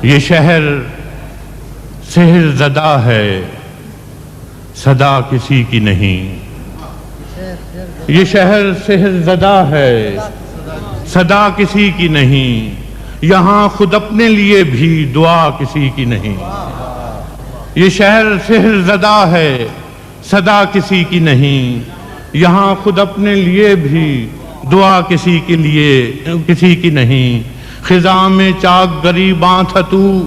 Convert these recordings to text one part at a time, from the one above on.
یہ شہر سحر زدہ ہے، صدا کسی کی نہیں۔ یہ شہر سحر زدہ ہے، صدا کسی کی نہیں۔ یہاں خود اپنے لیے بھی دعا کسی کی نہیں۔ یہ شہر سحر زدہ ہے، صدا کسی کی نہیں۔ یہاں خود اپنے لیے بھی دعا کسی کی نہیں۔ خزاں میں چاک گریباں تھا تو،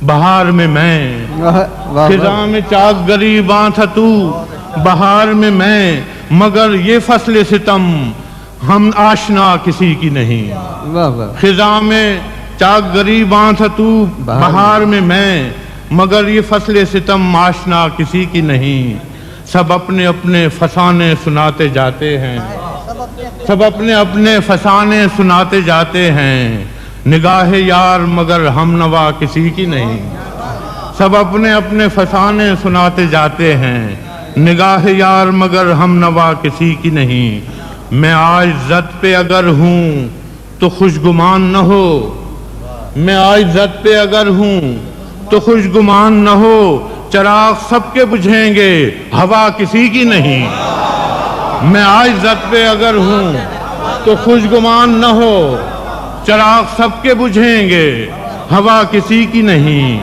بہار میں میں۔ خزاں میں چاک گریباں تھا تو، بہار میں میں۔ مگر یہ فصل ستم ہم آشنا کسی کی نہیں۔ خزاں میں چاک گریباں تھا تو، بہار میں میں۔ مگر یہ فصل ستم آشنا کسی کی نہیں۔ سب اپنے اپنے فسانے سناتے جاتے ہیں، سب اپنے اپنے فسانے سناتے جاتے ہیں۔ نگاہ یار مگر ہم نوا کسی کی نہیں۔ سب اپنے اپنے فسانے سناتے جاتے ہیں۔ نگاہ یار مگر ہم نوا کسی کی نہیں۔ میں آج زد پہ اگر ہوں تو خوش گمان نہ ہو۔ میں آج زد پہ اگر ہوں تو خوش گمان نہ ہو۔ چراغ سب کے بجھیں گے، ہوا کسی کی نہیں۔ میں آج زد پہ اگر ہوں تو خوش گمان نہ ہو۔ چراغ سب کے بجھیں گے، ہوا کسی کی نہیں۔